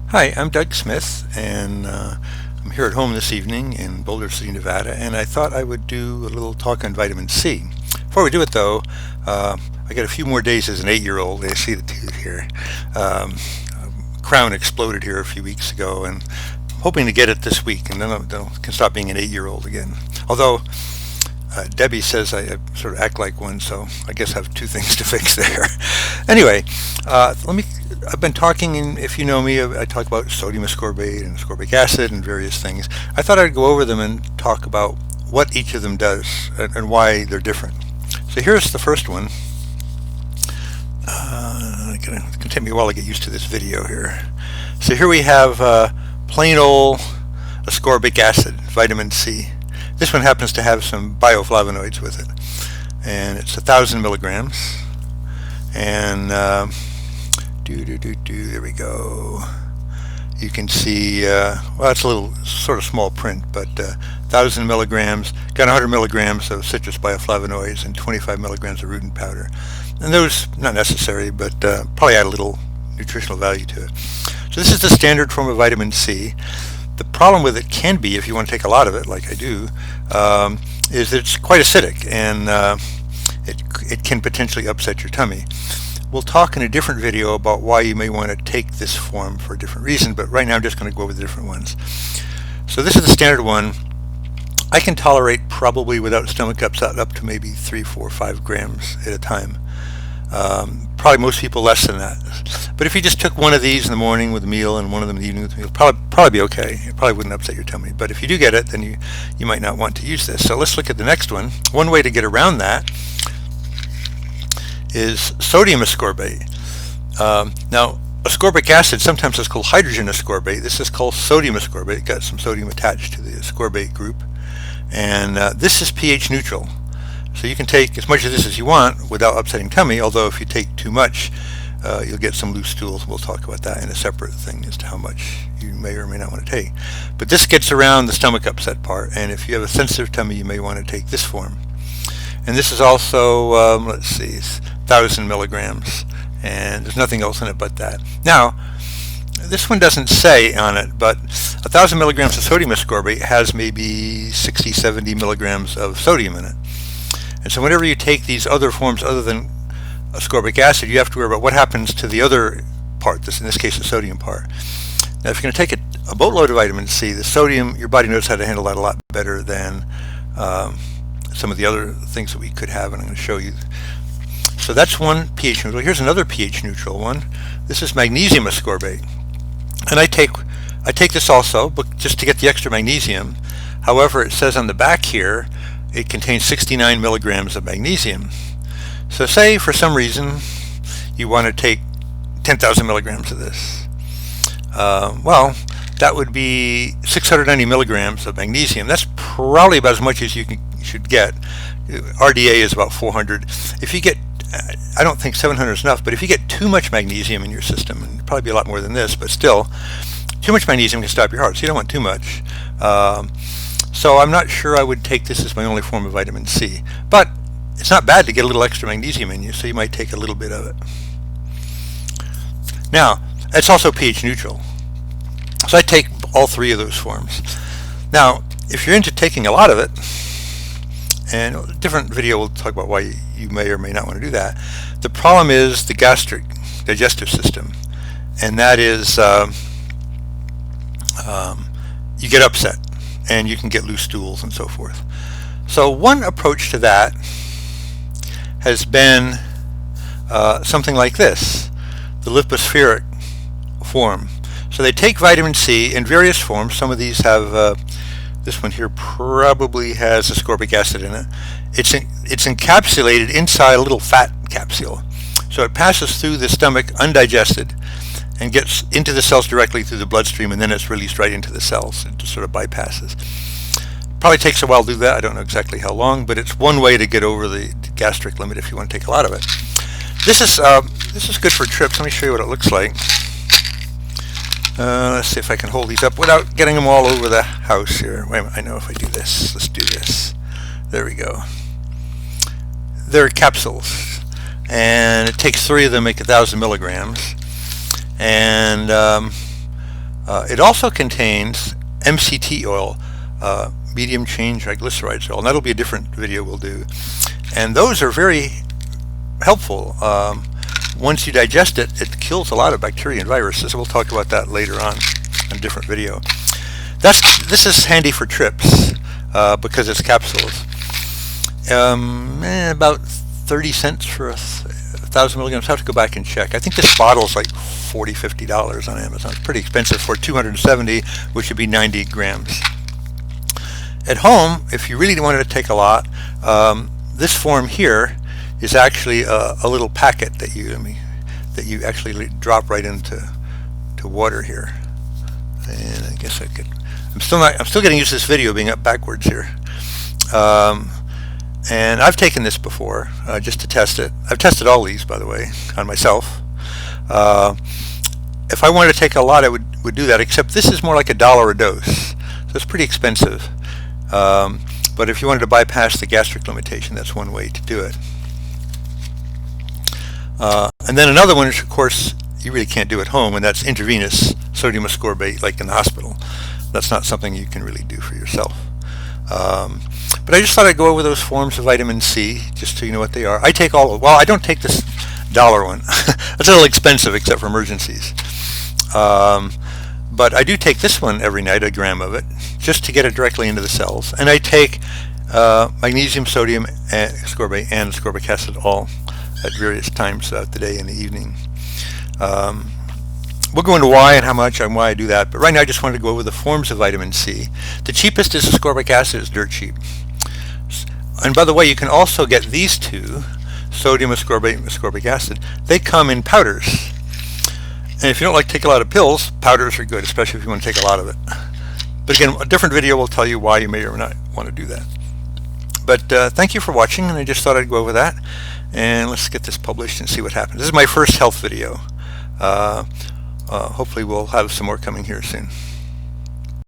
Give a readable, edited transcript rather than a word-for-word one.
Hi, I'm Doug Smith, and I'm here at home this evening in Boulder City, Nevada, and I thought I would do a little talk on vitamin C. Before we do it, though, I got a few more days as an 8-year-old. I see the tooth here. Um, Crown exploded here a few weeks ago, and I'm hoping to get it this week, and then I can stop being an 8-year-old again. Although Debbie says I sort of act like one, so I guess I have two things to fix there. Anyway, let me. I've been talking, and if you know me, I talk about sodium ascorbate and ascorbic acid and various things. I thought I'd go over them and talk about what each of them does and why they're different. So here's the first one. It's going to take me a while to get used to this video here. So here we have plain old ascorbic acid, vitamin C. This one happens to have some bioflavonoids with it, and it's 1,000 milligrams. And there we go. You can see, well, it's a little sort of small print, but 1,000 milligrams, got 100 milligrams of citrus bioflavonoids and 25 milligrams of rutin powder. And those, not necessary, but probably add a little nutritional value to it. So this is the standard form of vitamin C. The problem with it can be, if you want to take a lot of it, like I do, is that it's quite acidic, and it can potentially upset your tummy. We'll talk in a different video about why you may want to take this form for a different reason, but right now I'm just going to go over the different ones. So this is the standard one. I can tolerate, probably without stomach upset, up to maybe 3, 4, 5 grams at a time. Probably most people less than that. But if you just took one of these in the morning with a meal and one of them in the evening with a meal, probably be okay. It probably wouldn't upset your tummy. But if you do get it, then you might not want to use this. So let's look at the next one. One way to get around that is sodium ascorbate. Now, ascorbic acid sometimes is called hydrogen ascorbate. This is called sodium ascorbate. Got some sodium attached to the ascorbate group. And this is pH neutral. So you can take as much of this as you want without upsetting tummy, although if you take too much, you'll get some loose stools. We'll talk about that in a separate thing as to how much you may or may not want to take. But this gets around the stomach upset part, and if you have a sensitive tummy, you may want to take this form. And this is also, let's see, 1,000 milligrams, and there's nothing else in it but that. Now, this one doesn't say on it, but 1,000 milligrams of sodium ascorbate has maybe 60, 70 milligrams of sodium in it. And so whenever you take these other forms other than ascorbic acid, you have to worry about what happens to the other part, in this case the sodium part. Now if you're going to take a boatload of vitamin C, the sodium, your body knows how to handle that a lot better than some of the other things that we could have, and I'm going to show you. So that's one pH neutral. Here's another pH neutral one. This is magnesium ascorbate. And I take this also, but just to get the extra magnesium. However, it says on the back here, it contains 69 milligrams of magnesium. So say for some reason you want to take 10,000 milligrams of this. Well, that would be 690 milligrams of magnesium. That's probably about as much as you should get. RDA is about 400. If you get, I don't think 700 is enough, but if you get too much magnesium in your system, and it'd probably be a lot more than this, but still, too much magnesium can stop your heart, so you don't want too much. So I'm not sure I would take this as my only form of vitamin C. But it's not bad to get a little extra magnesium in you, so you might take a little bit of it. Now, it's also pH neutral. So I take all three of those forms. Now, if you're into taking a lot of it, and a different video will talk about why you may or may not want to do that, the problem is the gastric digestive system. And that is you get upset, and you can get loose stools and so forth. So one approach to that has been something like this, the lipospheric form. So they take vitamin C in various forms. Some of these have, this one here probably has ascorbic acid in it. It's encapsulated inside a little fat capsule. So it passes through the stomach undigested and gets into the cells directly through the bloodstream, and then it's released right into the cells. It just sort of bypasses. Probably takes a while to do that. I don't know exactly how long, but it's one way to get over the gastric limit if you want to take a lot of it. This is good for trips. Let me show you what it looks like. Let's see if I can hold these up without getting them all over the house here. Wait a minute, I know if I do this. Let's do this. There we go. They're capsules, and it takes 3 of them, make 1,000 milligrams. And It also contains MCT oil, medium chain triglycerides oil, and that'll be a different video we'll do. And those are very helpful. Once you digest it, it kills a lot of bacteria and viruses. We'll talk about that later on in a different video. This is handy for trips because it's capsules. About 30 cents for 1,000 milligrams. I have to go back and check. I think this bottle is like $40, $50 on Amazon. It's pretty expensive for 270, which would be 90 grams. At home, if you really wanted to take a lot, this form here is actually a little packet that you actually drop right into water here. And I guess I could. I'm still getting used to this video being up backwards here. And I've taken this before just to test it. I've tested all these, by the way, on myself. If I wanted to take a lot, I would do that, except this is more like $1 a dose. So it's pretty expensive. But if you wanted to bypass the gastric limitation, that's one way to do it. And then another one, which of course you really can't do at home, and that's intravenous sodium ascorbate, like in the hospital. That's not something you can really do for yourself. But I just thought I'd go over those forms of vitamin C, just so you know what they are. I take all, well, I don't take this $1 one. That's a little expensive, except for emergencies. But I do take this one every night, a gram of it, just to get it directly into the cells. And I take magnesium, sodium, ascorbate, and ascorbic acid all at various times throughout the day and the evening. We'll go into why and how much and why I do that, but right now I just wanted to go over the forms of vitamin C. The cheapest is ascorbic acid. It's dirt cheap. And by the way, you can also get these two, sodium ascorbate and ascorbic acid. They come in powders. And if you don't like to take a lot of pills, powders are good, especially if you want to take a lot of it. But again, a different video will tell you why you may or not want to do that. But thank you for watching, and I just thought I'd go over that. And let's get this published and see what happens. This is my first health video. Hopefully we'll have some more coming here soon.